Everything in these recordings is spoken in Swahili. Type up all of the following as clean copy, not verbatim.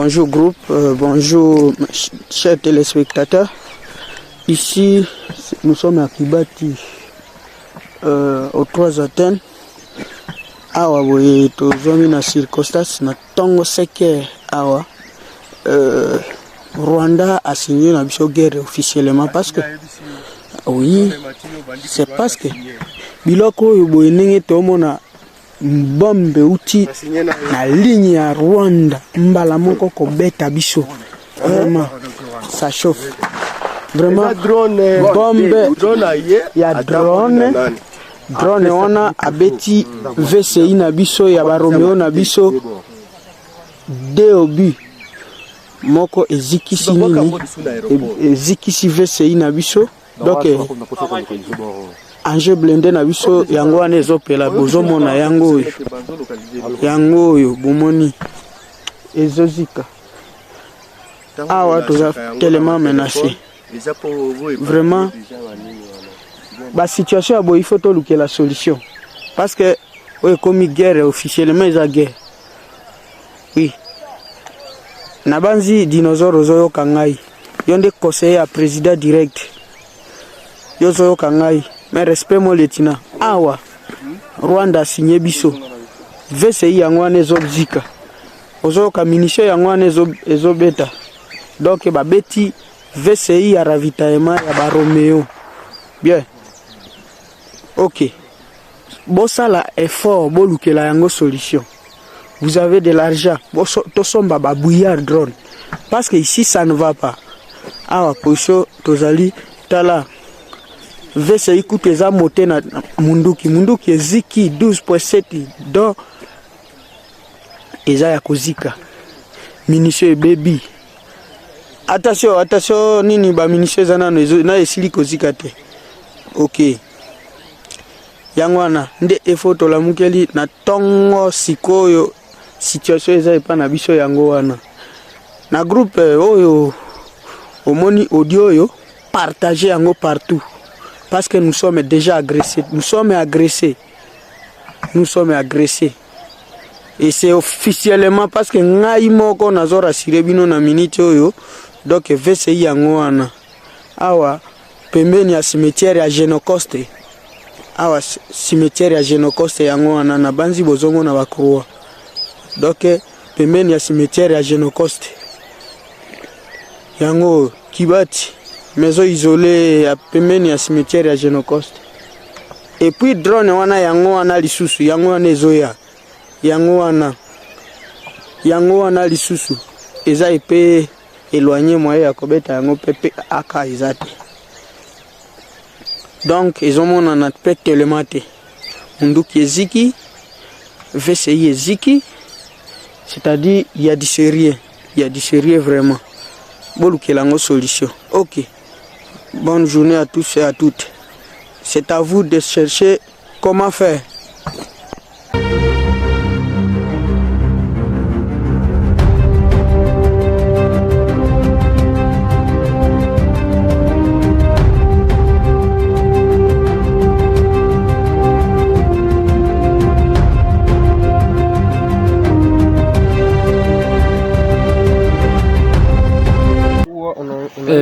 Bonjour groupe, bonjour chers téléspectateurs. Ici, nous sommes à Kibati, aux 3 Athènes. Awa boye tozomi na circonstance na tongo seke awa. Rwanda a signé la guerre officiellement parce que oui, c'est parce que biloko oyo boye ndenge tomona bombe uti na ligne ya Rwanda mbala moko kobeta biso. Vraiment ça chauffe. Vraiment bombe ya drone wana abeti VCI na biso ya baromeo na biso DOB moko ezikisi nini ezikisi VCI na biso. Donc Ange blende na biso yango wana ezopela bozomona yango oyo bomoni ezozika awa toza tellement menacé. Vraiment la situation il faut trouver la solution parce que oui, comme guerre officiellement ils ont guerre. Oui. Nabanzi dinosaure ozoyo kangai. Yonde conseiller à président direct. Yozoyo kangai. Mais respect mon lieutenant. Awa. Rwanda signé biso. VCI yango wana ezobzika. Ozoyo ka munition yango wana ezobeta. Donc ba beti VCI ya ravitaillement ya ba Romeo. Bien. Ok. Bosala effort bolukela yango solution. Vous avez de l'argent. Tosomba ba bouillard drone. Parce que ici ça ne va pas. Awa poso tozali tala. VCI coûte eza moté na munduki. Munduki eziki 12.7 donc eza ya kozika. Munition baby. Attention nini ba munition eza na esili kozika te. Ok. Yangwana nde efoto la mukeli na tongo sikoyo situation eza epa na biso yango wana na groupe oyo omoni audio yo partager yango partout parce que nous sommes déjà agressés et c'est officiellement parce que ngai moko nazora sirebino na minute oyo donc VCI yango wana awa pembeni ya cimetière ya Genocoste. Awa cimetière ya Genocoste yango wana na banzi bozongo na bakroa. Donc pembeni ya cimetière ya Genocoste. Yango Kibati maison isolée ya pembeni ya cimetière ya Genocoste. Et puis drone wana yango wana lisusu yango wana ezoya. Yango wana lisusu eza epe éloigné moyen ya kobeta yango pepe aka ezate. Donc, ils ont mon anapet télématé. Munduki eziki, VCI eziki, c'est-à-dire il y a du sérieux vraiment. Boluke lango solution. Ok. Bonne journée à tous et à toutes. C'est à vous de chercher comment faire.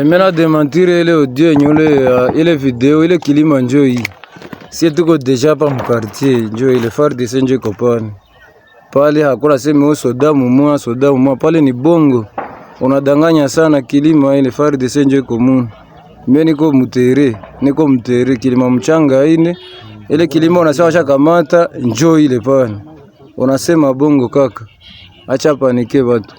Mena démentir ile audio nyole ile video ile kilima njoi. Si tuko deja pa mkartier njoi ile FARDC nje kopani. Pale hakuna sema soda mumwa pale ni bongo. Unadanganya sana kilima ile FARDC nje komuni. Mimi niko mtere kilima mchanga ile kilima unasema shakamata njoi ile pale. Unasema bongo kaka. Acha panike watu.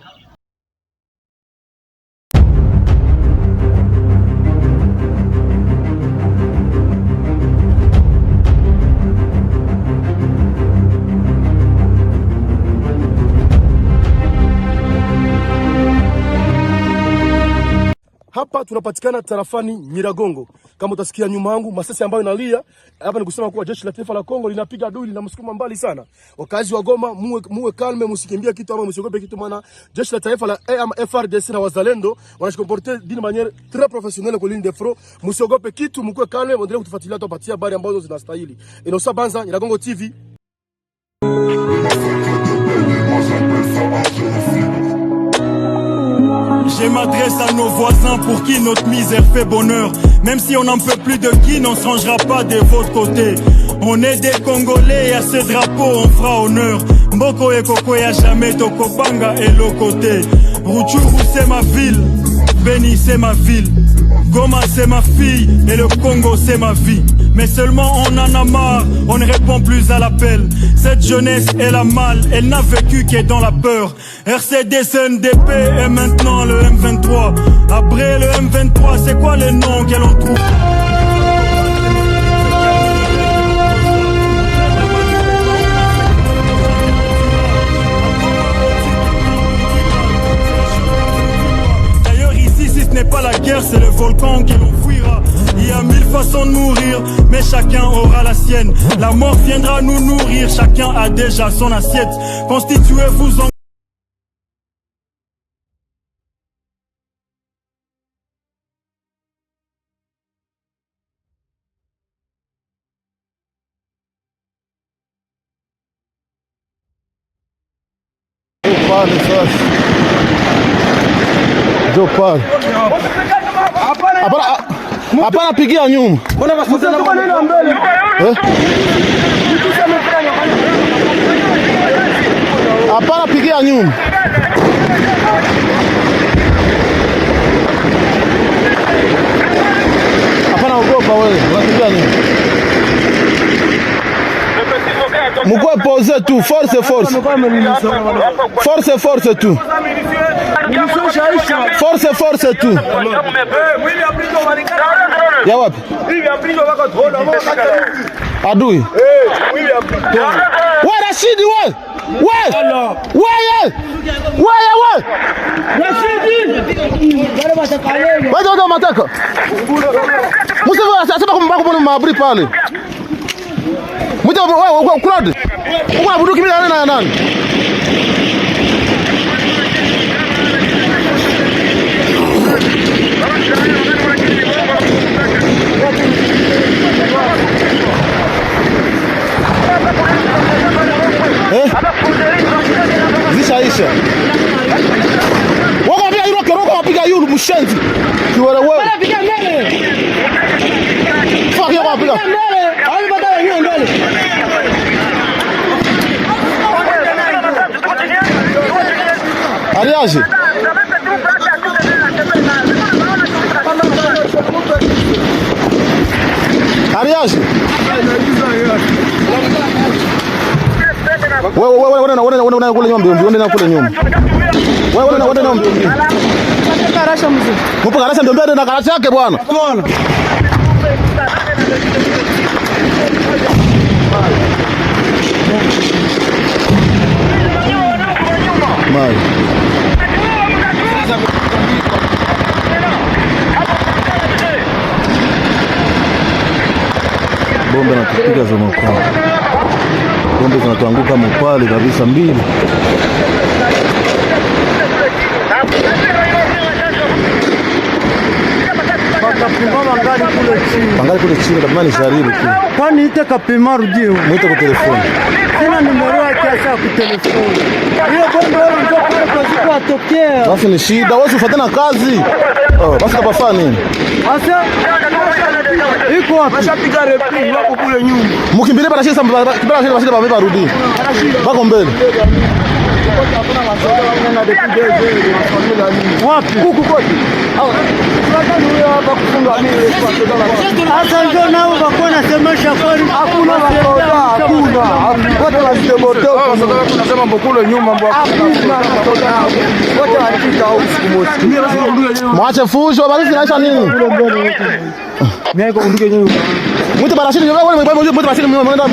Hapa tunapatikana tarafani Nyiragongo. Kama utasikia nyuma yangu masasi ambayo inalia, hapa ni kusema kuwa jeshi la taifa la Kongo linapiga adui na msukuma mbali sana. Wakazi wa Goma muwe kalme, msikimbie kitu ama msiogope kitu, maana jeshi la taifa la FARDC na wazalendo wanajikomporter d'une manière très professionnelle kwa ligne de front. Msiogope kitu, mkuwe kalme, muendelee kutufuatilia tupatia habari ambazo zinastahili. Inosa Banza, Nyiragongo TV. Je m'adresse à nos voisins pour qui notre misère fait bonheur. Même si on n'en peut plus de qui, on ne se rangera pas de votre côté. On est des Congolais et à ce drapeau on fera honneur. Mboko et Koko ya jamais Tokobanga et Lokoté. Rutshuru c'est ma ville, Beni c'est ma ville, Goma c'est ma fille et le Congo c'est ma vie. Mais seulement on en a marre, on ne répond plus à l'appel. Cette jeunesse est la malle, elle n'a vécu que dans la peur. RCD, CNDP et maintenant le M23. Après le M23, c'est quoi les noms que l'on trouve? Ce n'est pas la guerre, c'est le volcan que l'on fuira. Il y a 1000 façons de mourir, mais chacun aura la sienne. La mort viendra nous nourrir, chacun a déjà son assiette. Constituez-vous en... Jopal. Hapana pigia nyuma. Hapana pigia nyuma. Hapana ogopa wewe, unapigia nyuma. Mukwe pose tu, force. Force tu. Force tu. Ya wapi? Adui. Wewe Rashidi wewe. Rashidi. Wewe mataka. Musa sasa kwa mabri pale. Muta wewe Claude. Uko bunduki mimi na nani? Zishaisha. Wako pia yule keroko apiga yule mshenzi. Kiwele wewe. Anapiga mbele. Fuck yako apiga. Mbele. Hadi baadaye yeye mbele. Aliaje. Aliaje. Wewe kule nyumba, uende kule nyumba. Wewe nyumba. Karasha mzee. Mupo karasha ndio mbele na karasha yake bwana. Bwana. Mai. Bomba na kupiga za mkoa. Bomba zinatuanguka mpale kabisa mbili. Angali kule chini kama ni jaribu tu. Kwani ite kapima rudie. Mwite kwa telefoni. Sina numero yake ya kwa telefoni. Hiyo bomba ndio kwa siku atokea. Basi ni shida, wewe ufuate na kazi. Basi kapafanya nini? Asa iko wapi? Washapiga repi wako kule nyuma. Mkimbile para shida baba rudi. Wako mbele. Wapi? Huku kote. Asa ndio nao wako nasemesha kweli hakuna Wote wasimoto. Tunasema mbokule nyuma mbwa. Wote wanafika huko siku moja. Mwache fujo, bali zinaisha nini? Mimi unduke nyuma. Mtu barashini wewe mtu barashini mwenda.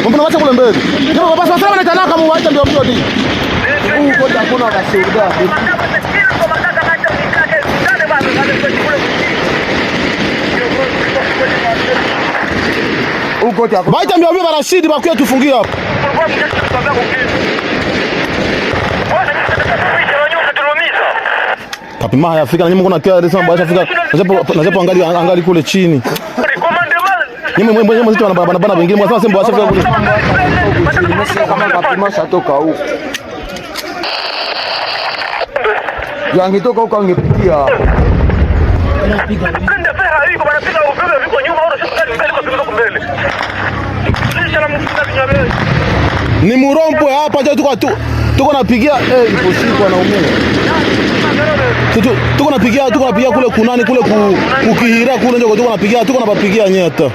Mbona wacha kule mbele? Ndio basi wasema na tanaka muacha ndio mtu ndio. Huko hakuna washuhuda. Huko hapo. Baita mbio barashidi bakuye tufungie hapo. Kapima haya Afrika na nyinyi mko kia resa mbaya Afrika. Najapo angali kule chini. Nyinyi mzito wanabana wengine mwasema sembo Afrika kule. Kama kapima shatoka huko. Angetoka huko angepitia. Ni murompo hapa ndio tuko napigia ipo siku anaumia. Tuko napigia kule kunani kule kukihira kule ndio tuko napapigia nyeta.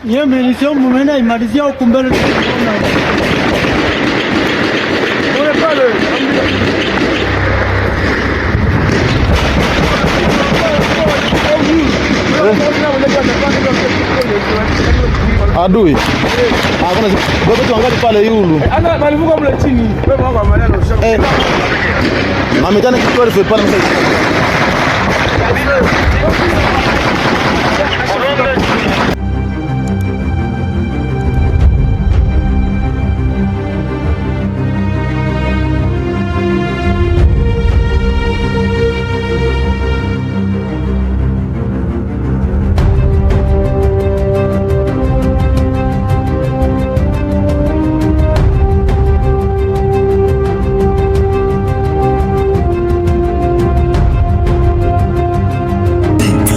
Yeye milisio mumena imalizia huko mbele. Adui. Hakuna bado tuangalie pale yulu. Ana malivuka mle chini. Wewe wako maneno ushaka. Ametana kitu ile pale msaidia.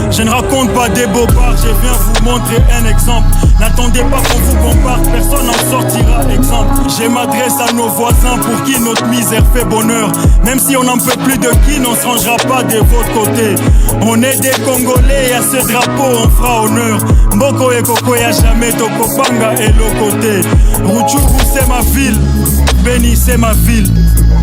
Je ne raconte pas des bobards, je viens vous montrer un exemple. N'attendez pas qu'on vous compare, personne n'en sortira exemple. Je m'adresse à nos voisins pour qui notre misère fait bonheur. Même si on n'en peut plus de qui, on ne se rangera pas de votre côté. On est des Congolais et à ce drapeau on fera honneur. Mboko et Koko y'a jamais Tokopanga et Lokoté. Rutshuru c'est ma ville, Beni c'est ma ville,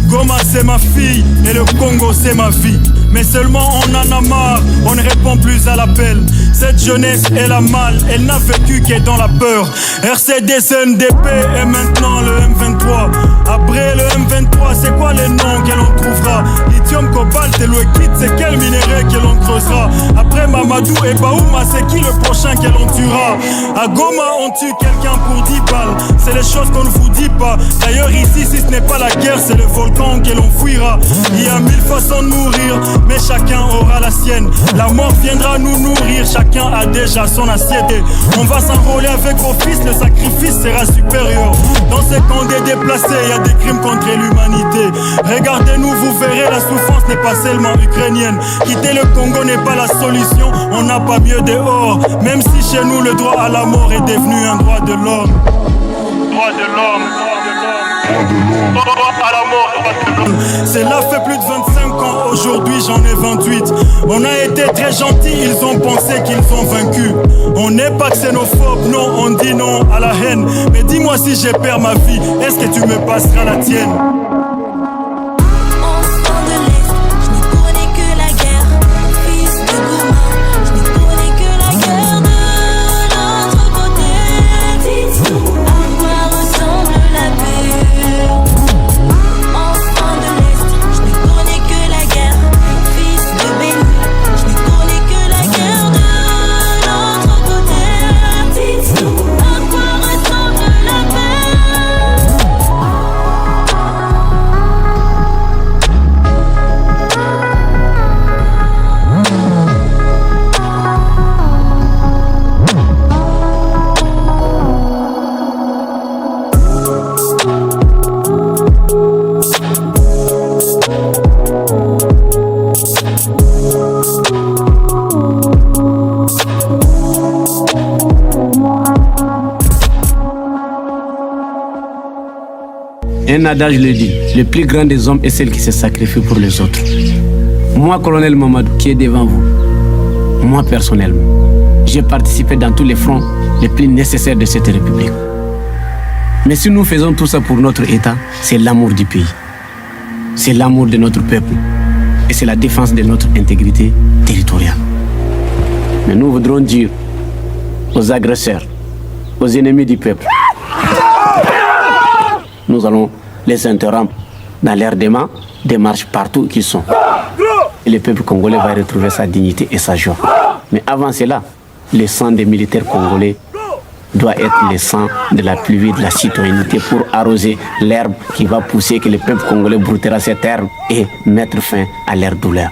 Goma c'est ma fille et le Congo c'est ma vie. Mais seulement on en a marre, on ne répond plus à l'appel. Cette jeunesse est la malle, elle n'a vécu que dans la peur. RCD, CNDP et maintenant le M23. Après le M23, c'est quoi les noms que l'on trouvera? Lithium, cobalt et l'ouéquite, c'est quel minerai que l'on creusera? Après Mamadou et Baouma, c'est qui le prochain que l'on tuera? À Goma, on tue quelqu'un pour 10 balles. C'est les choses qu'on ne vous dit pas. D'ailleurs ici, si ce n'est pas la guerre, c'est le volcan que l'on fuira. Il y a 1000 façons de mourir, mais chacun aura la sienne. La mort viendra nous nourrir, chacun a déjà son assiette. Et on va s'enrôler avec vos fils, le sacrifice sera supérieur. Dans ces camps des déplacés, il y a des crimes contre l'humanité. Regardez-nous, vous verrez, la souffrance n'est pas seulement ukrainienne. Quitter le Congo n'est pas la solution, on n'a pas mieux dehors. Même si chez nous le droit à la mort est devenu un droit de l'homme. Droit de l'homme. Cela fait plus de 25 ans, aujourd'hui j'en ai 28. On a été très gentils, ils ont pensé qu'ils ont vaincu. On n'est pas xénophobe, non, on dit non à la haine. Mais dis-moi si j'ai perdu ma vie, est-ce que tu me passeras la tienne? Un adage le dit, le plus grand des hommes est celle qui se sacrifie pour les autres. Moi, colonel Mamadou, qui est devant vous, moi personnellement, j'ai participé dans tous les fronts les plus nécessaires de cette République. Mais si nous faisons tout ça pour notre État, c'est l'amour du pays. C'est l'amour de notre peuple. Et c'est la défense de notre intégrité territoriale. Mais nous voudrons dire aux agresseurs, aux ennemis du peuple, nous allons les interrompre dans leur démarche partout où ils sont. Et le peuple congolais va retrouver sa dignité et sa joie. Mais avant cela, le sang des militaires congolais doit être le sang de la pluie de la citoyenneté pour arroser l'herbe qui va pousser, que le peuple congolais broutera cette herbe et mettre fin à leur douleur.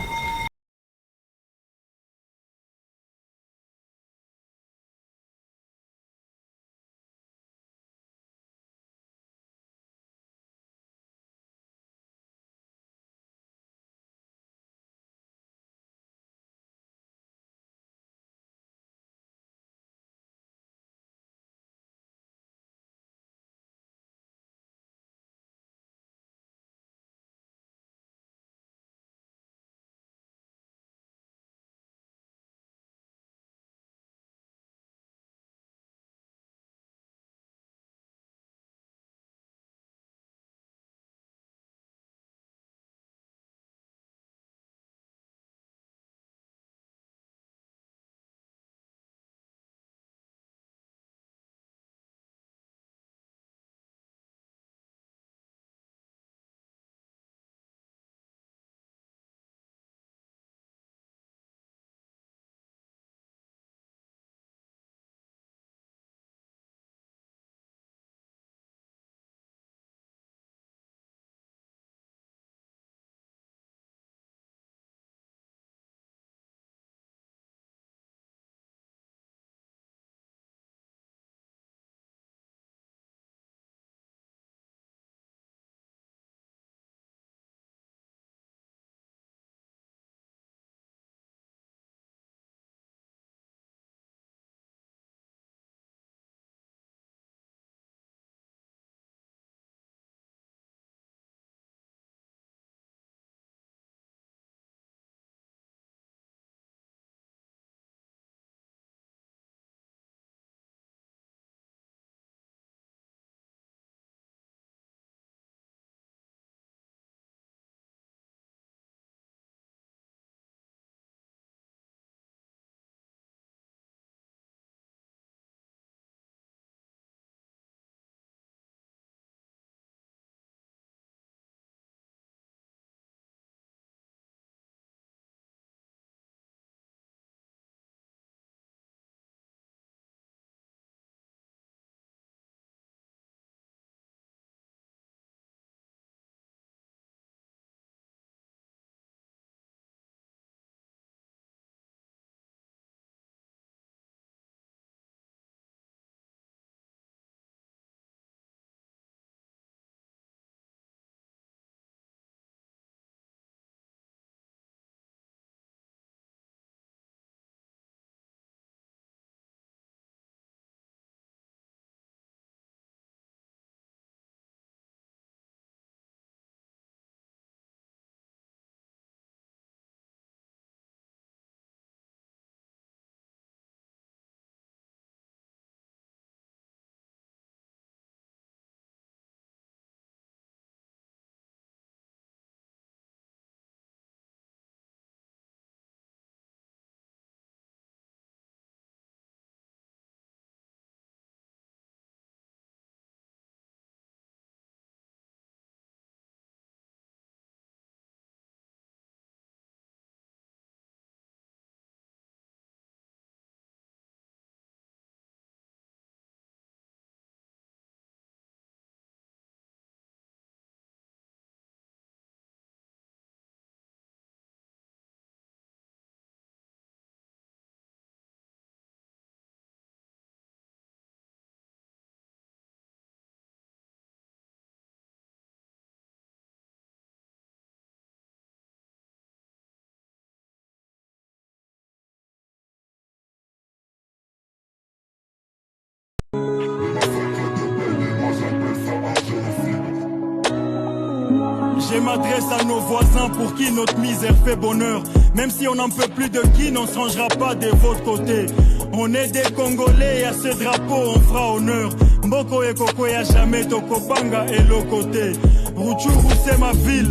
Je m'adresse à nos voisins pour qui notre misère fait bonheur. Même si on n'en peut plus de qui, on ne se rangera pas de votre côté. On est des Congolais et à ce drapeau on fera honneur. Mboko et Koko y'a jamais Tokopanga et l'autre côté. Rutshuru c'est ma ville,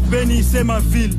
Beni c'est ma ville,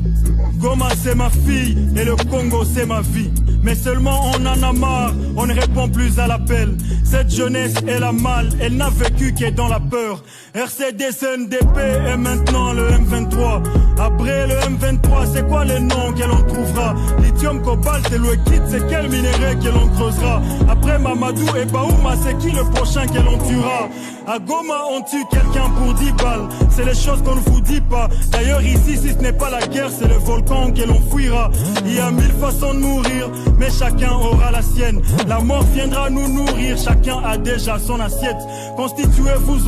Goma c'est ma fille et le Congo c'est ma vie. Mais seulement on en a marre, on ne répond plus à l'appel. Cette jeunesse elle a mal, elle n'a vécu qu'est dans la peur. RCD, CNDP et maintenant le M23. Après le M23, c'est quoi les noms que l'on trouvera? Lithium, cobalt et le kit, c'est quel minerai que l'on creusera? Après Mamadou et Baouma, c'est qui le prochain que l'on tuera? À Goma, on tue quelqu'un pour 10 balles. C'est les choses qu'on ne vous dit pas. D'ailleurs ici, si ce n'est pas la guerre, c'est le volcan que l'on fuira. Il y a 1000 façons de mourir, mais chacun aura la sienne. La mort viendra nous nourrir, chacun a déjà son assiette. Constituez-vous en